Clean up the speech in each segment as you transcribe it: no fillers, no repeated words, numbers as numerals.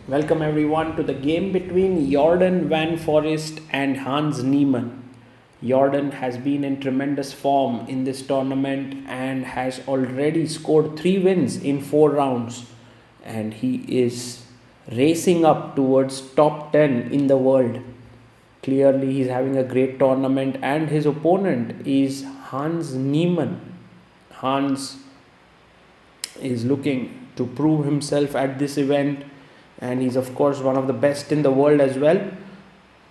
Welcome everyone to the game between Jorden van Foreest and Hans Niemann. Jorden has been in tremendous form in this tournament and has already scored 3 wins in 4 rounds, and he is racing up towards top 10 in the world. Clearly he's having a great tournament, and his opponent is Hans Niemann. Hans is looking to prove himself at this event, and he's of course one of the best in the world as well.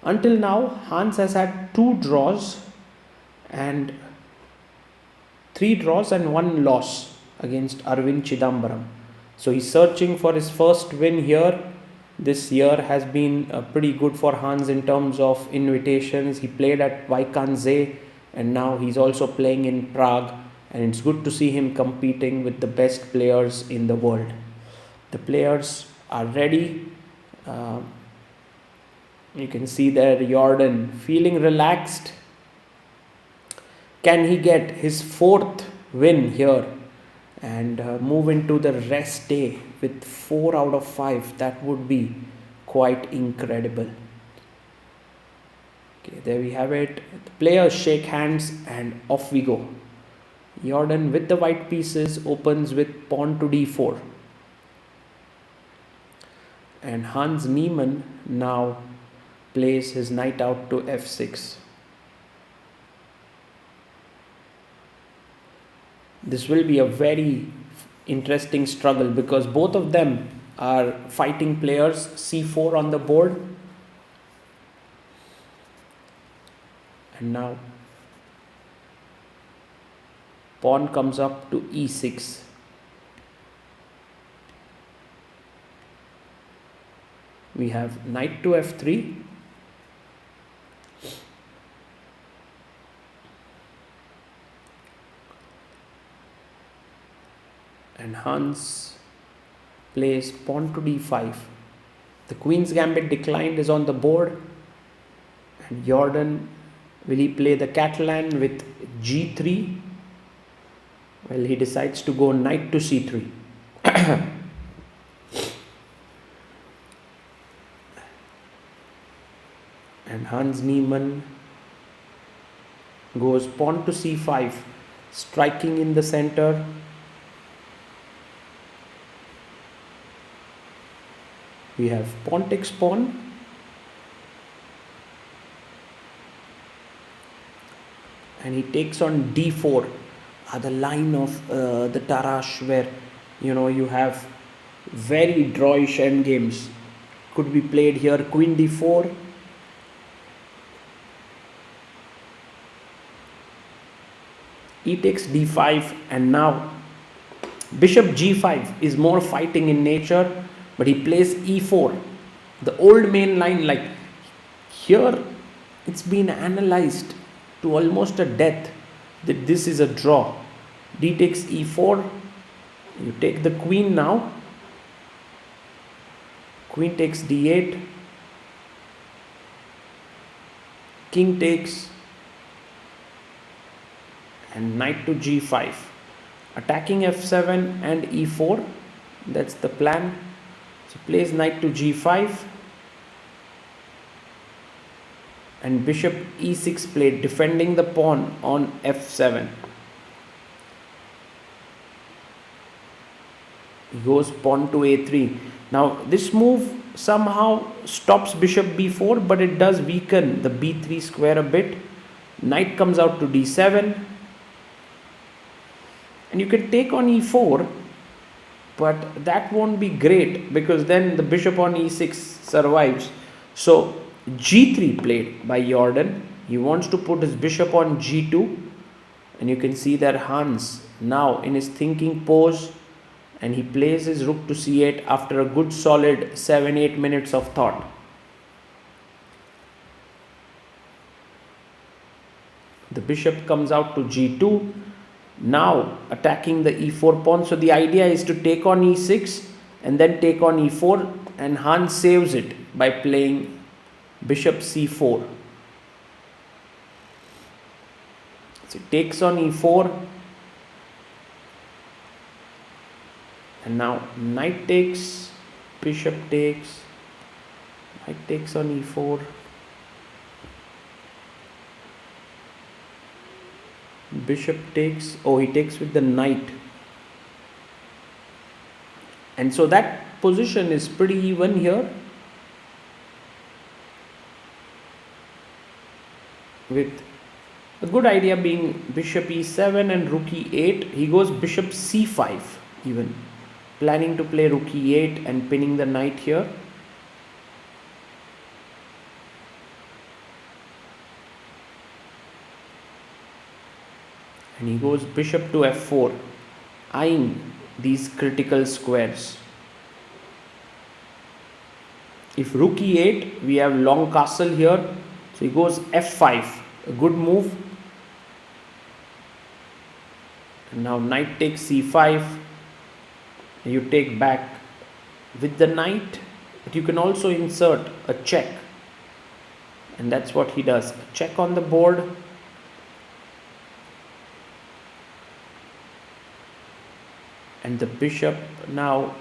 Until now, Hans has had 2 draws and 3 draws and 1 loss against Arvind Chidambaram. So he's searching for his first win here. This year has been pretty good for Hans in terms of invitations. He played at Vaikanze, and now he's also playing in Prague, and it's good to see him competing with the best players in the world. The players are ready. You can see there Jorden feeling relaxed. Can he get his 4th win here and move into the rest day with 4 out of 5? That would be quite incredible. Okay, there we have it. The players shake hands and off we go. Jorden with the white pieces opens with pawn to d4. And Hans Niemann now plays his knight out to f6. This will be a very interesting struggle because both of them are fighting players. c4 on the board. And now pawn comes up to e6. We have knight to f3. And Hans plays pawn to d5. The queen's gambit declined is on the board. And Jorden, will he play the Catalan with g3? Well, he decides to go knight to c3. And Hans Niemann goes pawn to c5, striking in the center. We have pawn takes pawn. And he takes on d4, the line of the Tarrasch, where you have very drawish endgames. Could be played here. Queen d4. E takes d5, and now bishop g5 is more fighting in nature, but he plays e4. The old main line, like here, it's been analyzed to almost a death that this is a draw. D takes e4. You take the queen now. Queen takes d8. King takes. And knight to g5. Attacking f7 and e4. That's the plan. So plays knight to g5. And bishop e6 played, defending the pawn on f7. He goes pawn to a3. Now this move somehow stops bishop b4, but it does weaken the b3 square a bit. Knight comes out to d7. And you can take on e4, but that won't be great because then the bishop on e6 survives. So g3 played by Jorden. He wants to put his bishop on g2, and you can see that Hans now in his thinking pose, and he plays his rook to c8 after a good solid 7-8 minutes of thought. The bishop comes out to g2. Now attacking the e4 pawn. So the idea is to take on e6 and then take on e4, and Hans saves it by playing bishop c4. So it takes on e4, and now knight takes, bishop takes, Knight takes on e4. Bishop takes. Oh, he takes with the knight. And so that position is pretty even here. With a good idea being bishop e7 and rook e8. He goes bishop c5 even. Planning to play rook e8 and pinning the knight here. And he goes bishop to f4, eyeing these critical squares. If rook e8, we have long castle here. So he goes f5, a good move. And now knight takes c5. You take back with the knight, but you can also insert a check. And that's what he does. A check on the board. And the bishop now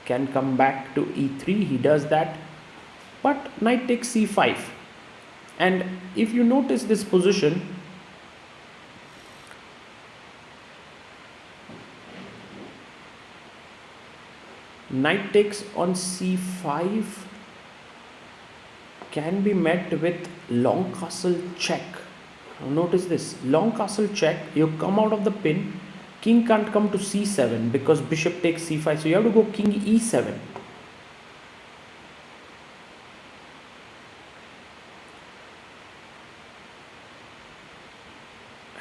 can come back to e3. He does that. But knight takes c5. And if you notice this position, knight takes on c5 can be met with long castle check. Now notice this, long castle check, you come out of the pin, king can't come to c7 because bishop takes c5, so you have to go king e7.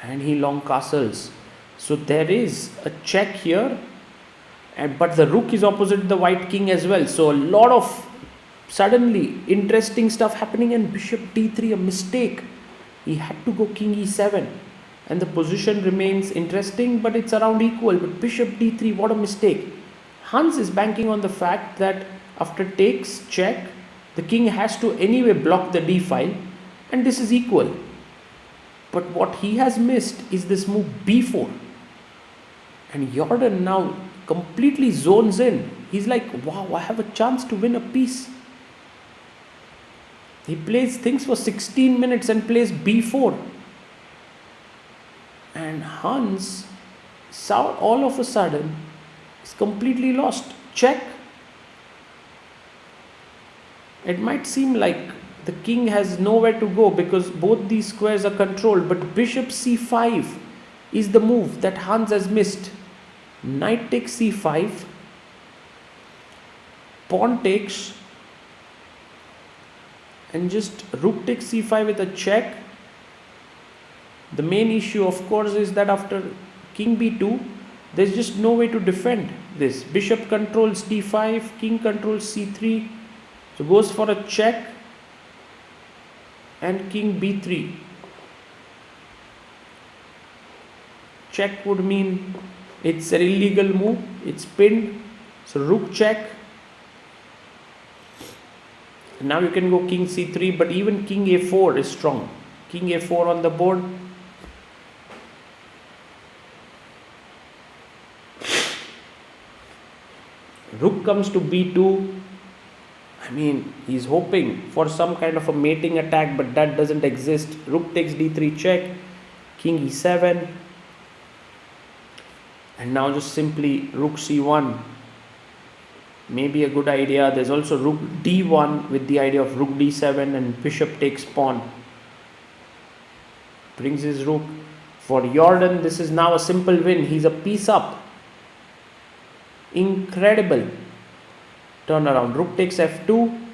And he long castles. So there is a check here, but the rook is opposite the white king as well. So a lot of suddenly interesting stuff happening, and bishop d3, a mistake. He had to go king e7. And the position remains interesting, but it's around equal. But bishop d3, what a mistake. Hans is banking on the fact that after takes, check, the king has to anyway block the d file, and this is equal. But what he has missed is this move b4. And Jorden now completely zones in. He's like, wow, I have a chance to win a piece. He thinks for 16 minutes and plays b4. And Hans, all of a sudden, is completely lost. Check. It might seem like the king has nowhere to go because both these squares are controlled, but bishop c5 is the move that Hans has missed. Knight takes c5, pawn takes, and just rook takes c5 with a check. The main issue, of course, is that after king b2, there's just no way to defend this. Bishop controls d5, king controls c3, so goes for a check, and king b3. Check would mean it's an illegal move, it's pinned, so rook check. And now you can go king c3, but even king a4 is strong. King a4 on the board. Rook comes to b2. I mean, he's hoping for some kind of a mating attack, but that doesn't exist. Rook takes d3 check, king e7, and now just simply rook c1. Maybe a good idea. There's also rook d1 with the idea of rook d7, and bishop takes pawn. Brings his rook. For Jorden, this is now a simple win. He's a piece up. Incredible turnaround. Rook takes f2.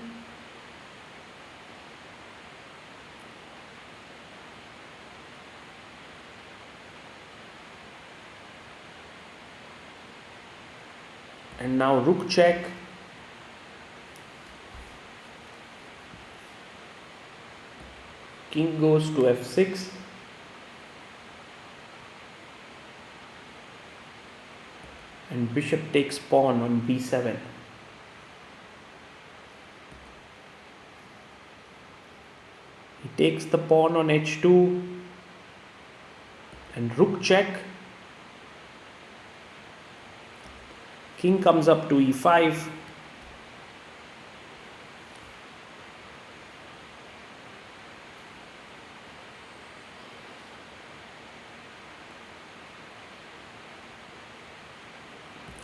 And now rook check. King goes to f6. And bishop takes pawn on b7. He takes the pawn on h2. And rook check. King comes up to e5.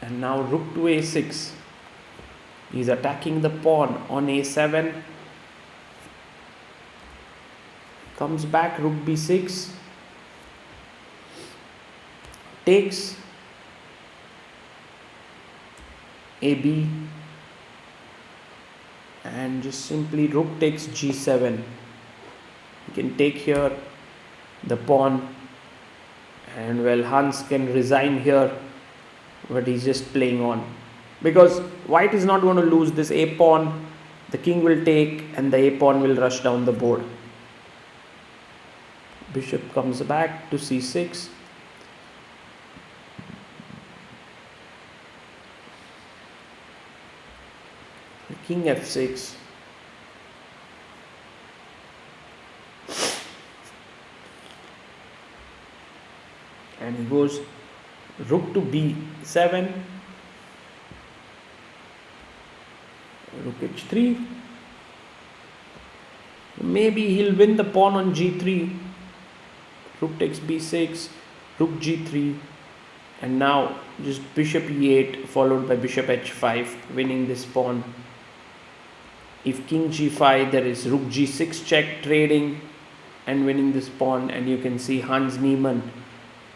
And now rook to a6. He's attacking the pawn on a7. Comes back, rook b6. Takes. ab. And just simply rook takes g7. You can take here the pawn. And well, Hans can resign here. But he's just playing on. Because white is not going to lose this a pawn. The king will take and the a pawn will rush down the board. Bishop comes back to c6. King f6. And he goes rook to b7. Rook h3. Maybe he'll win the pawn on g3. Rook takes b6. Rook g3. And now just bishop e8 followed by bishop h5, winning this pawn. If king g5, there is rook g6 check trading and winning this pawn. And you can see Hans Niemann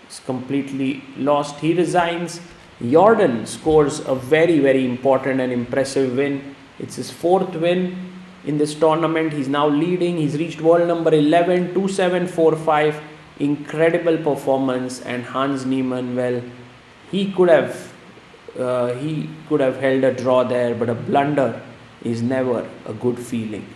is completely lost. He resigns. Jorden scores a very, very important and impressive win. It's his 4th win in this tournament. He's now leading. He's reached world number 11, 2-7-4-5. Incredible performance. And Hans Niemann, well, he could have held a draw there, but a blunder is never a good feeling.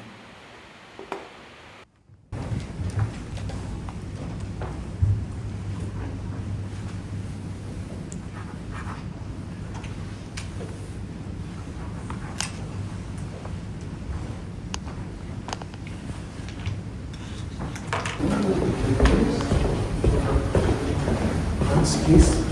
Hans, please.